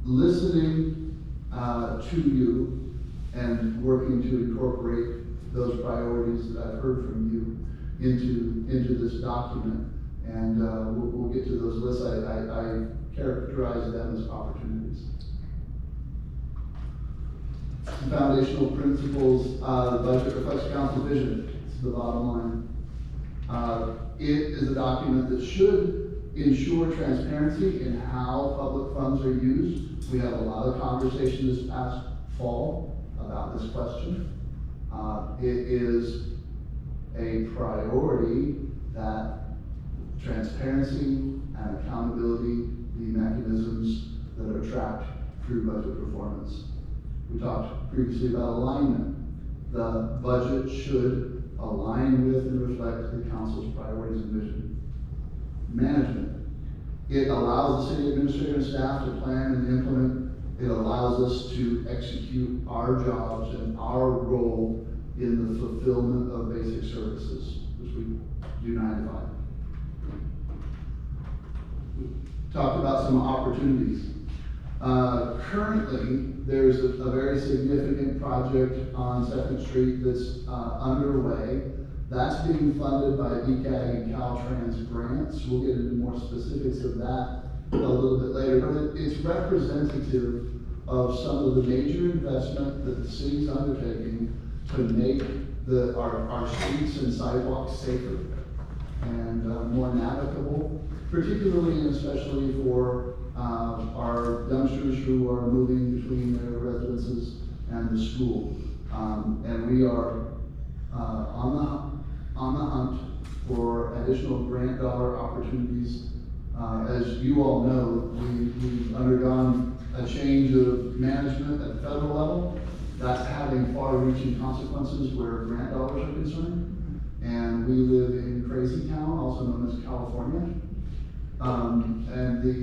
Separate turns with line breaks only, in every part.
listening to you and working to incorporate those priorities that I've heard from you into this document. And we'll get to those lists. I characterize them as opportunities. Some foundational principles. The budget reflects council vision. It's the bottom line. It is a document that should ensure transparency in how public funds are used. We had a lot of conversation this past fall about this question. It is a priority that transparency and accountability be mechanisms that are tracked through budget performance. We talked previously about alignment. The budget should align with and reflect the council's priorities and vision. Management. It allows the city administrator and staff to plan and implement. It allows us to execute our jobs and our role in the fulfillment of basic services, which we do 9 to 5. We talked about some opportunities. Currently, there's a very significant project on 2nd Street that's underway. That's being funded by BCAG and Caltrans grants. We'll get into more specifics of that a little bit later, but it's representative of some of the major investment that the city's undertaking to make our streets and sidewalks safer and more navigable, particularly and especially for our youngsters who are moving between their residences and the school. And we are on the hunt for additional grant dollar opportunities. As you all know, we've undergone a change of management at the federal level. That's having far-reaching consequences where grant dollars are concerned. And we live in Crazy Town, also known as California. And the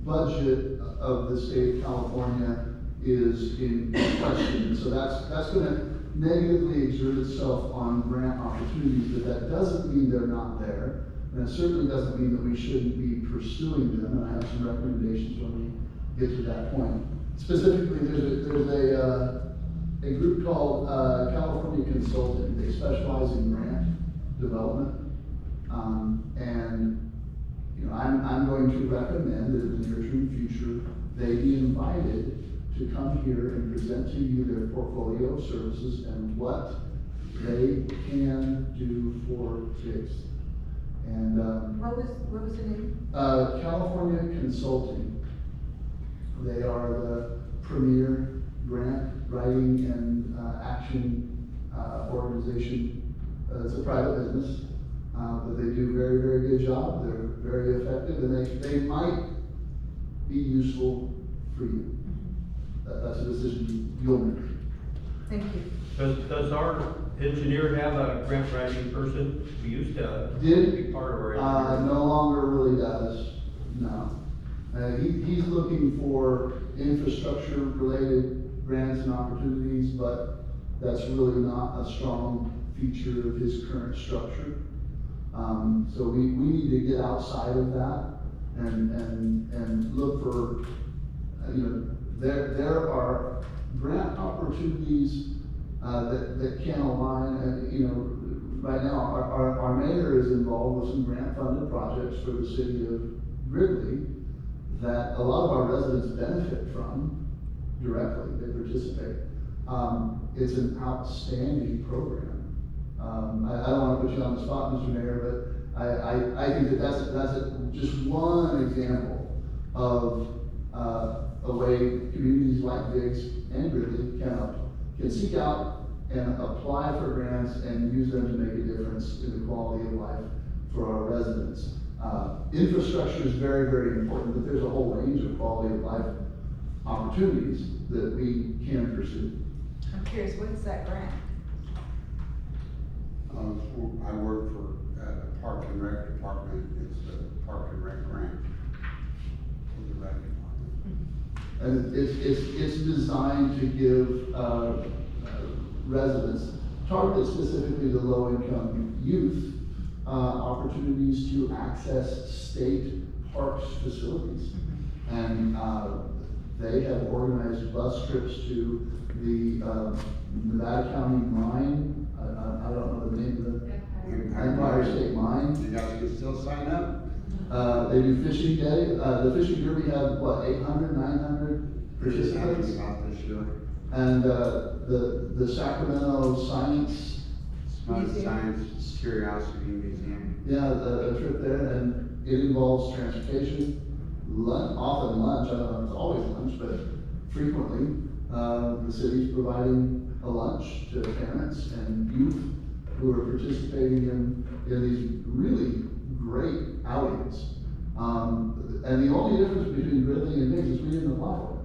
budget of the state of California is in question. And so that's going to negatively exert itself on grant opportunities, but that doesn't mean they're not there. And it certainly doesn't mean that we shouldn't be pursuing them. And I have some recommendations when we get to that point. Specifically, there's a group called California Consulting. They specialize in grant development. And you know, I'm going to recommend that in the near-term future, they be invited to come here and present to you their portfolio of services and what they can do for kids. And
what was the name?
California Consulting. They are the premier grant writing and action organization. It's a private business, but they do a very, very good job. They're very effective, and they might be useful for you. That's a decision you'll make.
Thank you.
Does our engineer have a grant writing person? We used to be part of our engineer.
No longer really does, no. He's looking for infrastructure related grants and opportunities, but that's really not a strong feature of his current structure. So we need to get outside of that and look for, you know, there are grant opportunities that can align. And you know, right now our mayor is involved with some grant funded projects for the city of Wrigley that a lot of our residents benefit from directly. They participate. It's an outstanding program. I don't want to put you on the spot, Mr. Mayor, but I think that's just one example of a way communities like Biggs and Wrigley can seek out and apply for grants and use them to make a difference in the quality of life for our residents. Infrastructure is very, very important, but there's a whole range of quality of life opportunities that we can pursue.
I'm curious, what's that grant?
I work for the Park and Rec Department. It's the Park and Rec grant for the rec department.
And it's designed to give residents, targeted specifically to low-income youth, opportunities to access state parks facilities. And, they have organized bus trips to the, Nevada County Mine, I don't know the name of the, Empire State Mine.
You guys can still sign up?
They do fishing day, the fishing derby had, what, 800, 900 participants?
About this year.
And, the Sacramento Science,
Science Curiosity Museum.
yeah, a trip there, and it involves transportation, often lunch, I don't know if it's always lunch, but frequently, the city's providing a lunch to parents and youth who are participating in these really great outings. And the only difference between Gridley and Biggs is we didn't apply for it.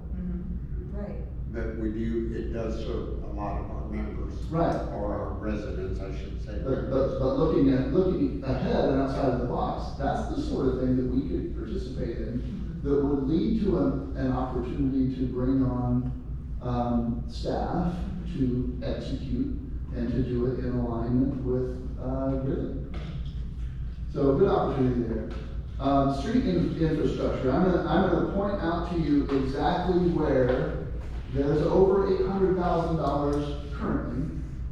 Right.
That we do, it does serve a lot of our members.
Right.
Or our residents, I should say.
But looking ahead and outside of the box, that's the sort of thing that we could participate in that would lead to an opportunity to bring on, staff to execute and to do it in alignment with, Gridley. So a good opportunity there. Street infrastructure, I'm gonna point out to you exactly where there's over $800,000 currently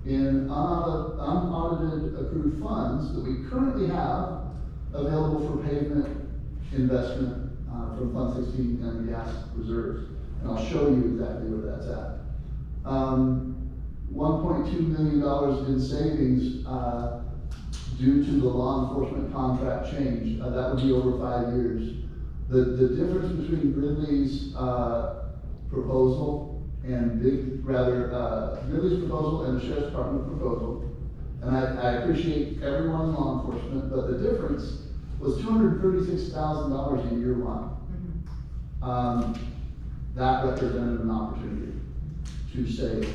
in unaudited accrued funds that we currently have available for pavement investment, from Fund 16 and gas reserves. And I'll show you exactly where that's at. $1.2 million in savings, due to the law enforcement contract change. That would be over 5 years. The difference between Gridley's, proposal and Gridley's proposal and the Sheriff's Department proposal, and I appreciate everyone in law enforcement, but the difference was $236,000 in year one. That represented an opportunity to save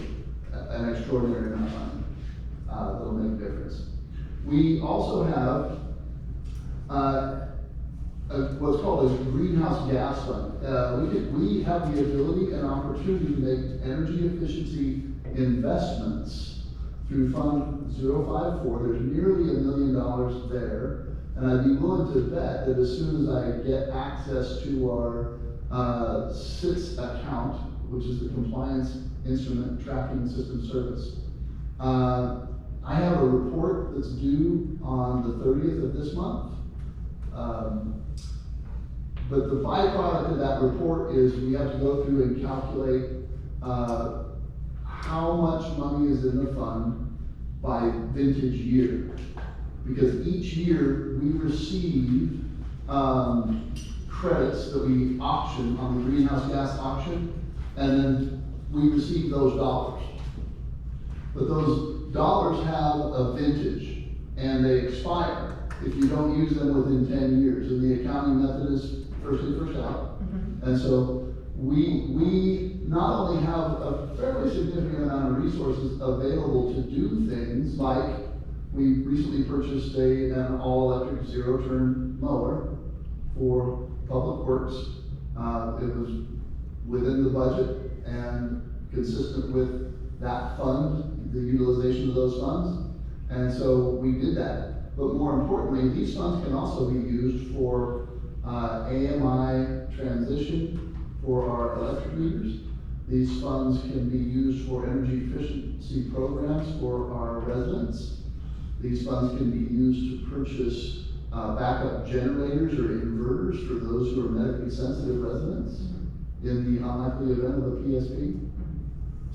an extraordinary amount of money. That'll make a difference. We also have, what's called a greenhouse gas fund. We have the ability and opportunity to make energy efficiency investments through Fund 054. There's nearly $1 million there. And I'd be willing to bet that as soon as I get access to our SITS account, which is the Compliance Instrument Tracking System Service, I have a report that's due on the 30th of this month. But the byproduct of that report is we have to go through and calculate how much money is in the fund by vintage year. Because each year we receive credits that we auction on the greenhouse gas auction, and then we receive those dollars. But those dollars have a vintage, and they expire if you don't use them within 10 years. And the accounting method is first in, first out. And so we not only have a fairly significant amount of resources available to do things like we recently purchased an all-electric zero-turn mower for Public Works. It was within the budget and consistent with that fund, the utilization of those funds. And so we did that. But more importantly, these funds can also be used for AMI transition for our electric meters. These funds can be used for energy efficiency programs for our residents. These funds can be used to purchase backup generators or inverters for those who are medically sensitive residents in the unlikely event of a PSP.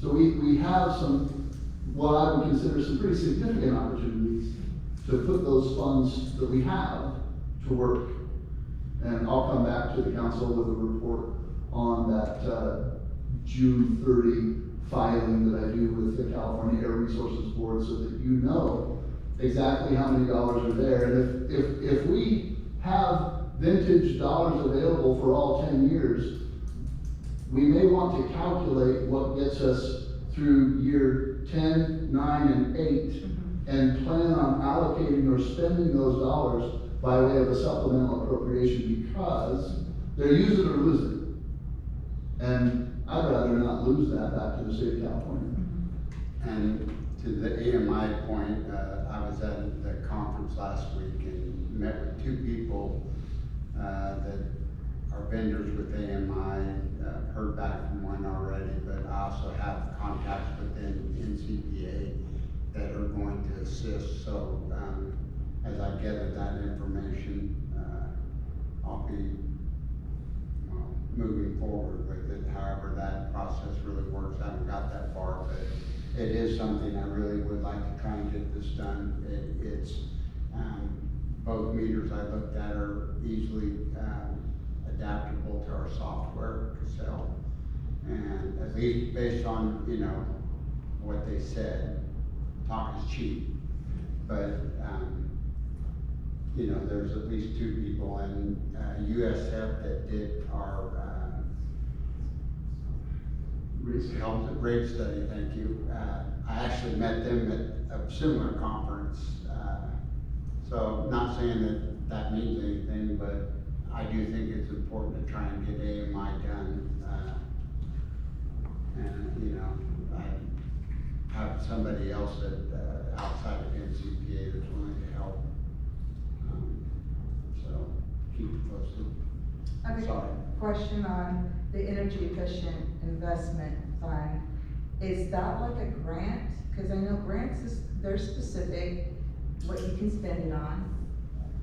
So we have some, what I would consider some pretty significant opportunities to put those funds that we have to work. And I'll come back to the council with a report on that June 30 filing that I do with the California Air Resources Board so that you know exactly how many dollars are there. And if we have vintage dollars available for all 10 years, we may want to calculate what gets us through year 10, 9, and 8, and plan on allocating or spending those dollars by way of a supplemental appropriation, because they're use it or lose it. And I'd rather not lose that back to the state of California.
And to the AMI point, I was at the conference last week and met with two people that our vendors with AMI, heard back from one already, but I also have contacts within NCPA that are going to assist, so, as I gather that information, I'll be, well, moving forward with it, however that process really works, I haven't got that far, but it is something I really would like to try and get this done. It's, both meters I looked at are easily, adaptable to our software to sell. And at least based on, you know, what they said, talk is cheap. But, you know, there's at least two people in USF that did our, rate study, thank you. I actually met them at a similar conference. So not saying that that means anything, but I do think it's important to try and get AMI done. And, you know, I have somebody else that, outside of NCPA that's willing to help. So keep it posted.
I have
Sorry.
a question on the energy efficient investment fund. Is that like a grant? Cause I know grants they're specific, what you can spend it on.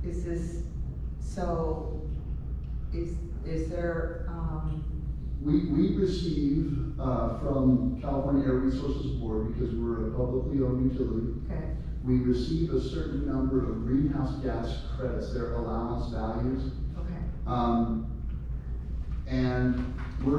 Is this, so, is there,
We receive, from California Air Resources Board, because we're a publicly owned utility,
okay,
we receive a certain number of greenhouse gas credits, their allowance values.
okay.
And we're